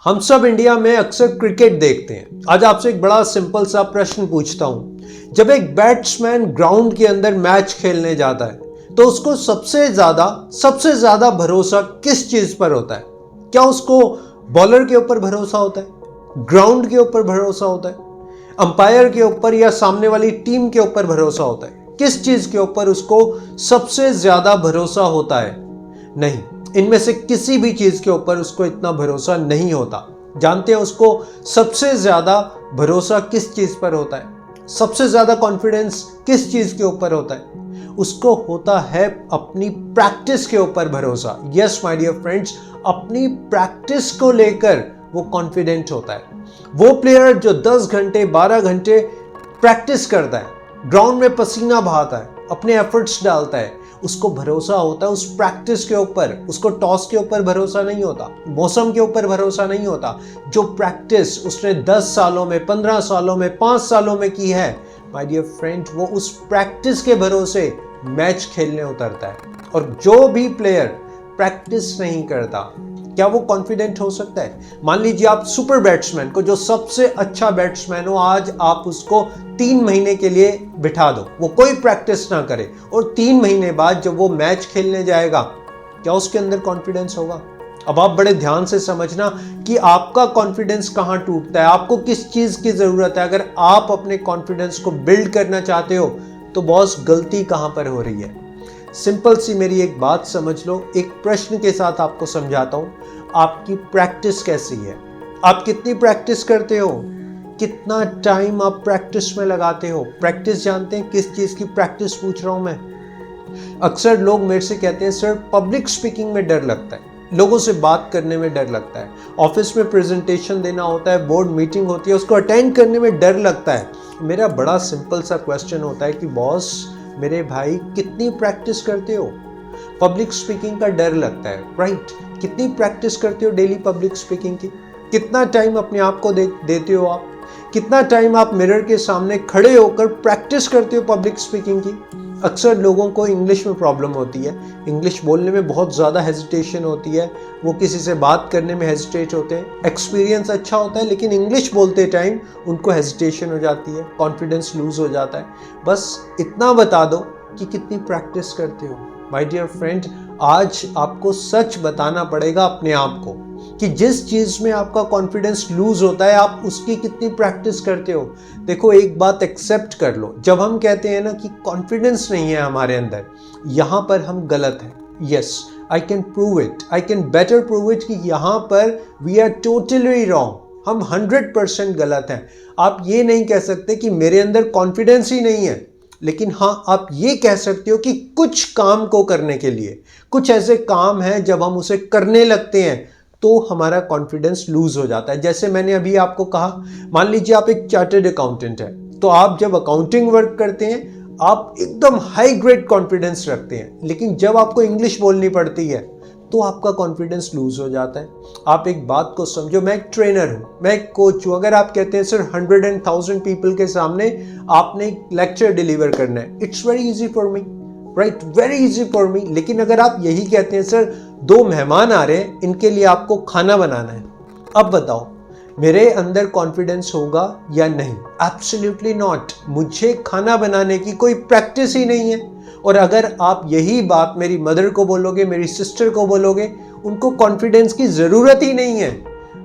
हम सब इंडिया में अक्सर क्रिकेट देखते हैं। आज आपसे एक बड़ा सिंपल सा प्रश्न पूछता हूं। जब एक बैट्समैन ग्राउंड के अंदर मैच खेलने जाता है तो उसको सबसे ज्यादा भरोसा किस चीज पर होता है? क्या उसको बॉलर के ऊपर भरोसा होता है, ग्राउंड के ऊपर भरोसा होता है, अंपायर के ऊपर या सामने वाली टीम के ऊपर भरोसा होता है? किस चीज के ऊपर उसको सबसे ज्यादा भरोसा होता है? नहीं, इनमें से किसी भी चीज के ऊपर उसको इतना भरोसा नहीं होता। जानते हैं उसको सबसे ज्यादा भरोसा किस चीज पर होता है? सबसे ज्यादा कॉन्फिडेंस किस चीज के ऊपर होता है? उसको होता है अपनी प्रैक्टिस के ऊपर भरोसा। यस माय डियर फ्रेंड्स, अपनी प्रैक्टिस को लेकर वो कॉन्फिडेंट होता है। वो प्लेयर जो 10 घंटे 12 घंटे प्रैक्टिस करता है, ग्राउंड में पसीना बहाता है, अपने एफर्ट्स डालता है, उसको भरोसा होता है उस प्रैक्टिस के ऊपर। उसको टॉस के ऊपर भरोसा नहीं होता, मौसम के ऊपर भरोसा नहीं होता। जो प्रैक्टिस उसने 10 सालों में, 15 सालों में, 5 सालों में की है, माय डियर फ्रेंड, वो उस प्रैक्टिस के भरोसे मैच खेलने उतरता है। और जो भी प्लेयर प्रैक्टिस नहीं करता, क्या वो कॉन्फिडेंट हो सकता है? मान लीजिए आप सुपर बैट्समैन को, जो सबसे अच्छा बैट्समैन हो, आज आप उसको 3 महीने के लिए बिठा दो, वो कोई प्रैक्टिस ना करे, और 3 महीने बाद जब वो मैच खेलने जाएगा, क्या उसके अंदर कॉन्फिडेंस होगा? अब आप बड़े ध्यान से समझना कि आपका कॉन्फिडेंस कहां टूटता है, आपको किस चीज की जरूरत है। अगर आप अपने कॉन्फिडेंस को बिल्ड करना चाहते हो तो बॉस गलती कहां पर हो रही है? सिंपल सी मेरी एक बात समझ लो, एक प्रश्न के साथ आपको समझाता हूं। आपकी प्रैक्टिस कैसी है? आप कितनी प्रैक्टिस करते हो? कितना टाइम आप प्रैक्टिस में लगाते हो? प्रैक्टिस जानते हैं किस चीज की प्रैक्टिस पूछ रहा हूं मैं? अक्सर लोग मेरे से कहते हैं सर पब्लिक स्पीकिंग में डर लगता है, लोगों से बात करने में डर लगता है, ऑफिस में प्रेजेंटेशन देना होता है, बोर्ड मीटिंग होती है, उसको अटेंड करने में डर लगता है। मेरा बड़ा सिंपल सा क्वेश्चन होता है कि बॉस मेरे भाई, कितनी प्रैक्टिस करते हो? पब्लिक स्पीकिंग का डर लगता है, राइट? कितनी प्रैक्टिस करते हो डेली पब्लिक स्पीकिंग की? कितना टाइम अपने आप को देते हो आप? कितना टाइम आप मिरर के सामने खड़े होकर प्रैक्टिस करते हो पब्लिक स्पीकिंग की? अक्सर लोगों को इंग्लिश में प्रॉब्लम होती है, इंग्लिश बोलने में बहुत ज़्यादा हेजिटेशन होती है, वो किसी से बात करने में हेजिटेट होते हैं। एक्सपीरियंस अच्छा होता है लेकिन इंग्लिश बोलते टाइम उनको हेजिटेशन हो जाती है, कॉन्फिडेंस लूज हो जाता है। बस इतना बता दो कि कितनी प्रैक्टिस करते हो। माय डियर फ्रेंड, आज आपको सच बताना पड़ेगा अपने आप को कि जिस चीज में आपका कॉन्फिडेंस लूज होता है, आप उसकी कितनी प्रैक्टिस करते हो। देखो, एक बात एक्सेप्ट कर लो, जब हम कहते हैं ना कि कॉन्फिडेंस नहीं है हमारे अंदर, यहां पर हम गलत हैं। Yes, I can prove it, I can better prove it कि यहां पर वी आर टोटली रॉन्ग। हम 100% गलत हैं। आप ये नहीं कह सकते कि मेरे अंदर कॉन्फिडेंस ही नहीं है, लेकिन हाँ, आप ये कह सकते हो कि कुछ काम को करने के लिए, कुछ ऐसे काम हैं जब हम उसे करने लगते हैं तो हमारा कॉन्फिडेंस लूज हो जाता है। जैसे मैंने अभी आपको कहा, मान लीजिए आप एक चार्टर्ड अकाउंटेंट है, तो आप जब अकाउंटिंग वर्क करते हैं आप एकदम हाई ग्रेड कॉन्फिडेंस रखते हैं, लेकिन जब आपको इंग्लिश बोलनी पड़ती है तो आपका कॉन्फिडेंस लूज हो जाता है। आप एक बात को समझो, मैं एक ट्रेनर हूं, मैं एक कोच हूं। अगर आप कहते हैं सर 100 and 1000 पीपल के सामने आपने एक लेक्चर डिलीवर करना है, it's very easy for me, right? Very easy for me. लेकिन अगर आप यही कहते हैं सर 2 मेहमान आ रहे हैं, इनके लिए आपको खाना बनाना है, अब बताओ मेरे अंदर कॉन्फिडेंस होगा या नहीं? Absolutely not. मुझे खाना बनाने की कोई प्रैक्टिस ही नहीं है। और अगर आप यही बात मेरी मदर को बोलोगे, मेरी सिस्टर को बोलोगे, उनको कॉन्फिडेंस की जरूरत ही नहीं है।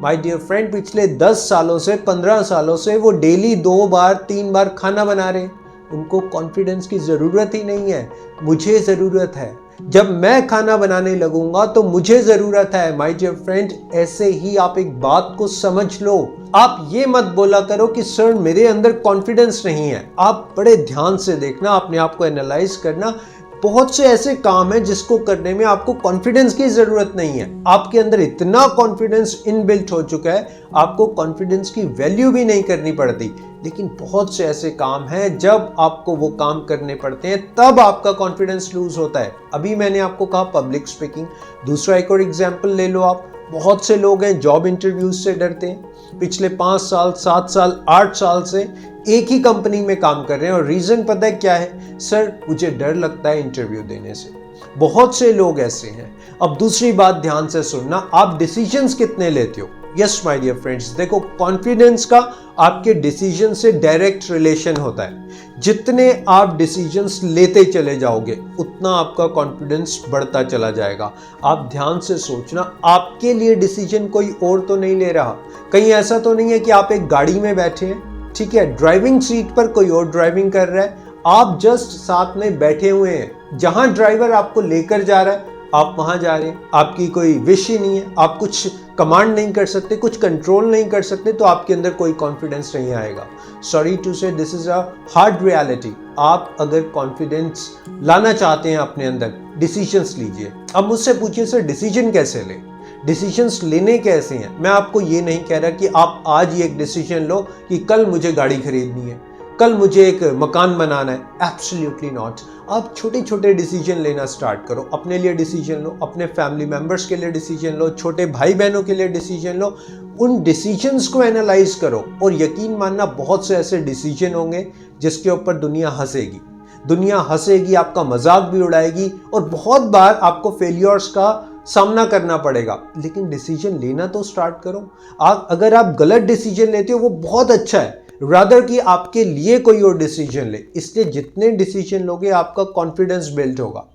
माय डियर फ्रेंड, पिछले 10 सालों से, 15 सालों से वो डेली 2 बार 3 बार खाना बना रहे हैं, उनको कॉन्फिडेंस की जरूरत ही नहीं है। मुझे जरूरत है। जब मैं खाना बनाने लगूंगा तो मुझे जरूरत है। माय डियर फ्रेंड, ऐसे ही आप एक बात को समझ लो। आप ये मत बोला करो कि सर मेरे अंदर कॉन्फिडेंस नहीं है। आप बड़े ध्यान से देखना, अपने आप को एनालाइज करना। बहुत से ऐसे काम हैं जिसको करने में आपको कॉन्फिडेंस की जरूरत नहीं है। आपके अंदर इतना कॉन्फिडेंस इनबिल्ट हो चुका है, आपको कॉन्फिडेंस की वैल्यू भी नहीं करनी पड़ती। लेकिन बहुत से ऐसे काम हैं जब आपको वो काम करने पड़ते हैं तब आपका कॉन्फिडेंस लूज होता है। अभी मैंने आपको कहा पब्लिक स्पीकिंग, दूसरा एक और एग्जाम्पल ले लो आप। बहुत से लोग हैं जॉब इंटरव्यूज से डरते हैं, पिछले 5 साल 7 साल 8 साल से एक ही कंपनी में काम कर रहे हैं, और रीजन पता है क्या है? सर मुझे डर लगता है इंटरव्यू देने से। बहुत से लोग ऐसे हैं। अब दूसरी बात ध्यान से सुनना, आप डिसीजंस कितने लेते हो? यस माय डियर फ्रेंड्स, देखो कॉन्फिडेंस का आपके डिसीजन से डायरेक्ट रिलेशन होता है। जितने आप डिसीजंस लेते चले जाओगे उतना आपका कॉन्फिडेंस बढ़ता चला जाएगा। आप ध्यान से सोचना, आपके लिए डिसीजन कोई और तो नहीं ले रहा। कहीं ऐसा तो नहीं है कि आप एक गाड़ी में बैठे हैं, ठीक है, ड्राइविंग सीट पर कोई और ड्राइविंग कर रहा है, आप जस्ट साथ में बैठे हुए हैं, जहां ड्राइवर आपको लेकर जा रहा है आप वहां जा रहे हैं। आपकी कोई विश ही नहीं है, आप कुछ कमांड नहीं कर सकते, कुछ कंट्रोल नहीं कर सकते, तो आपके अंदर कोई कॉन्फिडेंस नहीं आएगा। सॉरी टू से, this is a hard reality. आप अगर कॉन्फिडेंस लाना चाहते हैं अपने अंदर, डिसीजंस लीजिए। अब मुझसे पूछिए सर डिसीजन कैसे लें, डिसीजंस लेने कैसे हैं। मैं आपको ये नहीं कह रहा कि आप आज ही एक डिसीजन लो कि कल मुझे गाड़ी खरीदनी है, कल मुझे एक मकान बनाना है। Absolutely not. आप छोटे छोटे डिसीजन लेना स्टार्ट करो। अपने लिए डिसीजन लो, अपने फैमिली मेंबर्स के लिए डिसीजन लो, छोटे भाई बहनों के लिए डिसीजन लो। उन डिसीजंस को एनालाइज करो और यकीन मानना बहुत से ऐसे डिसीजन होंगे जिसके ऊपर दुनिया हंसेगी। दुनिया हंसेगी, आपका मजाक भी उड़ाएगी और बहुत बार आपको फेलियर्स का सामना करना पड़ेगा, लेकिन डिसीजन लेना तो स्टार्ट करो। अगर आप गलत डिसीजन लेते हो वो बहुत अच्छा है, रादर कि आपके लिए कोई और डिसीजन ले। इसलिए जितने डिसीजन लोगे आपका कॉन्फिडेंस बिल्ड होगा।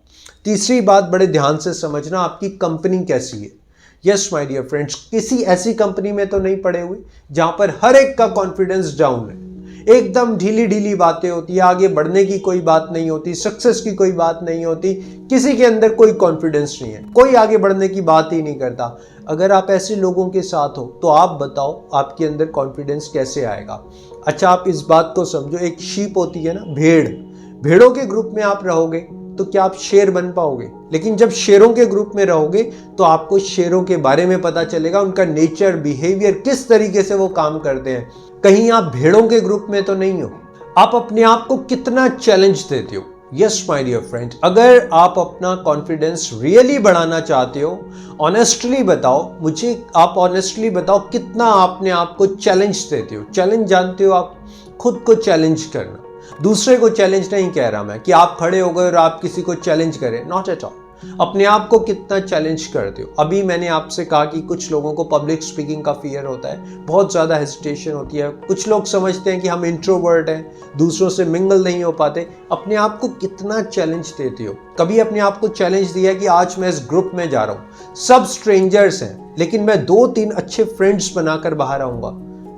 तीसरी बात बड़े ध्यान से समझना, आपकी कंपनी कैसी है। यस माय डियर फ्रेंड्स, किसी ऐसी कंपनी में तो नहीं पड़े हुए जहां पर हर एक का कॉन्फिडेंस डाउन है, एकदम ढीली ढीली बातें होती है, आगे बढ़ने की कोई बात नहीं होती, सक्सेस की कोई बात नहीं होती, किसी के अंदर कोई कॉन्फिडेंस नहीं है, कोई आगे बढ़ने की बात ही नहीं करता। अगर आप ऐसे लोगों के साथ हो तो आप बताओ आपके अंदर कॉन्फिडेंस कैसे आएगा। अच्छा, आप इस बात को समझो, एक शीप होती है ना, भेड़, भेड़ों के ग्रुप में आप रहोगे तो क्या आप शेर बन पाओगे? लेकिन जब शेरों के ग्रुप में रहोगे तो आपको शेरों के बारे में पता चलेगा, उनका नेचर, बिहेवियर, किस तरीके से वो काम करते हैं। कहीं आप भेड़ों के ग्रुप में तो नहीं हो। आप अपने आप को कितना चैलेंज देते हो। यस माय डियर फ्रेंड, अगर आप अपना कॉन्फिडेंस रियली बढ़ाना चाहते हो, ऑनेस्टली बताओ मुझे, आप ऑनेस्टली बताओ कितना आपने आप को चैलेंज देते हो। चैलेंज जानते हो आप? खुद को चैलेंज करना, दूसरे को चैलेंज नहीं कह रहा मैं कि आप खड़े हो गए और आप किसी को चैलेंज करें, नॉट एट ऑल। अपने आप को कितना चैलेंज करते हो। अभी मैंने आपसे कहा कि कुछ लोगों को पब्लिक स्पीकिंग का फियर होता है, बहुत ज़्यादा हेजिटेशन होती है। कुछ लोग समझते हैं कि हम इंट्रोवर्ट हैं, दूसरों से मिंगल नहीं हो पाते। अपने आप को कितना चैलेंज देते हो? कभी अपने आप को चैलेंज दिया कि आज मैं इस ग्रुप में जा रहा हूँ, सब स्ट्रेंजर्स हैं, लेकिन मैं 2-3 अच्छे फ्रेंड्स बनाकर बाहर आऊँगा?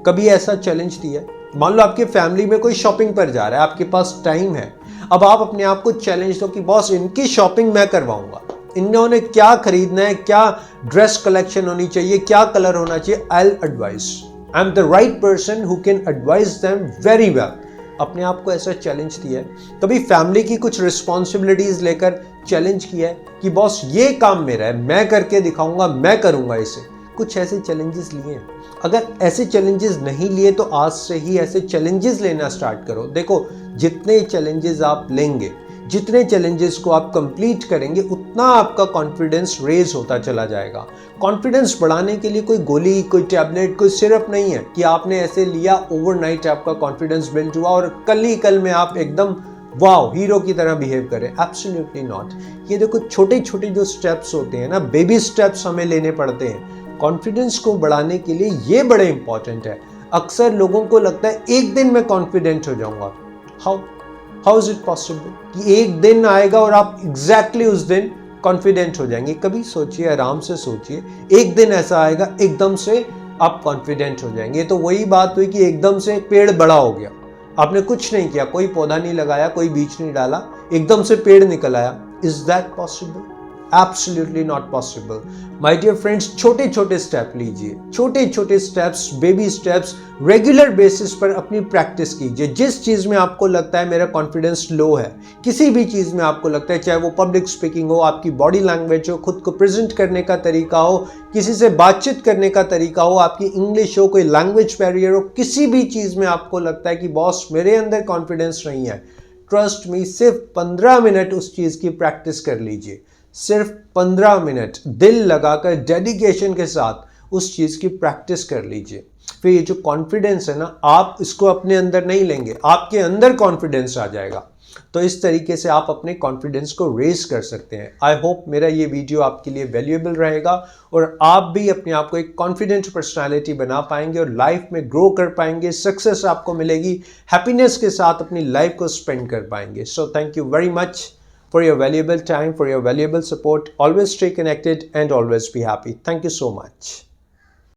कभी ऐसा चैलेंज दिया? मान लो आपके फैमिली में कोई शॉपिंग पर जा रहा है, आपके पास टाइम है, अब आप अपने आप को चैलेंज दो कि बॉस इनकी शॉपिंग मैं करवाऊंगा, इन्होंने क्या खरीदना है, क्या ड्रेस कलेक्शन होनी चाहिए, क्या कलर होना चाहिए, I will advice, I am the right person who can advice them very well. अपने आप को ऐसा चैलेंज दिया है? कभी फैमिली की कुछ रिस्पॉन्सिबिलिटीज लेकर चैलेंज किया है कि बॉस ये काम मेरा है, मैं करके दिखाऊंगा, मैं करूंगा इसे? कुछ ऐसे चैलेंजेस लिए हैं? अगर ऐसे चैलेंजेस नहीं लिए तो आज से ही ऐसे चैलेंजेस लेना स्टार्ट करो। देखो, जितने चैलेंजेस आप लेंगे, जितने चैलेंजेस को आप कंप्लीट करेंगे, उतना आपका कॉन्फिडेंस रेज होता चला जाएगा। कॉन्फिडेंस बढ़ाने के लिए कोई गोली, कोई टैबलेट, कोई सिरप नहीं है कि आपने ऐसे लिया, ओवरनाइट आपका कॉन्फिडेंस बिल्ड हुआ और कल ही कल में आप एकदम वाओ हीरो की तरह बिहेव करें। Absolutely not. ये देखो, छोटे छोटे जो स्टेप्स होते हैं ना, बेबी स्टेप्स हमें लेने पड़ते हैं कॉन्फिडेंस को बढ़ाने के लिए। ये बड़े इंपॉर्टेंट है। अक्सर लोगों को लगता है एक दिन में कॉन्फिडेंट हो जाऊंगा। हाउ इज इट पॉसिबल कि एक दिन आएगा और आप एग्जैक्टली उस दिन कॉन्फिडेंट हो जाएंगे? कभी सोचिए, आराम से सोचिए, एक दिन ऐसा आएगा एकदम से आप कॉन्फिडेंट हो जाएंगे। तो वही बात हुई कि एकदम से पेड़ बड़ा हो गया, आपने कुछ नहीं किया, कोई पौधा नहीं लगाया, कोई बीज नहीं डाला, एकदम से पेड़ निकल आया। Is that possible? Absolutely not possible. My dear friends, छोटे छोटे स्टेप लीजिए, छोटे छोटे steps, baby steps, regular basis पर अपनी प्रैक्टिस कीजिए। जिस चीज़ में आपको लगता है मेरा कॉन्फिडेंस लो है, किसी भी चीज़ में आपको लगता है, चाहे वो पब्लिक स्पीकिंग हो, आपकी बॉडी लैंग्वेज हो, खुद को प्रेजेंट करने का तरीका हो, किसी से बातचीत करने का तरीका हो, आपकी इंग्लिश हो, कोई लैंग्वेज बैरियर हो, किसी भी चीज़ में आपको लगता है कि बॉस मेरे अंदर कॉन्फिडेंस नहीं है, ट्रस्ट मी, सिर्फ 15 मिनट उस चीज़ की प्रैक्टिस कर लीजिए। सिर्फ 15 मिनट दिल लगाकर, डेडिकेशन के साथ उस चीज़ की प्रैक्टिस कर लीजिए। फिर ये जो कॉन्फिडेंस है ना, आप इसको अपने अंदर नहीं लेंगे, आपके अंदर कॉन्फिडेंस आ जाएगा। तो इस तरीके से आप अपने कॉन्फिडेंस को रेज कर सकते हैं। आई होप मेरा ये वीडियो आपके लिए वैल्यूएबल रहेगा और आप भी अपने आप को एक कॉन्फिडेंट पर्सनालिटी बना पाएंगे और लाइफ में ग्रो कर पाएंगे, सक्सेस आपको मिलेगी, हैप्पीनेस के साथ अपनी लाइफ को स्पेंड कर पाएंगे। So thank you very much for your valuable time, for your valuable support. Always stay connected and always be happy. Thank you so much.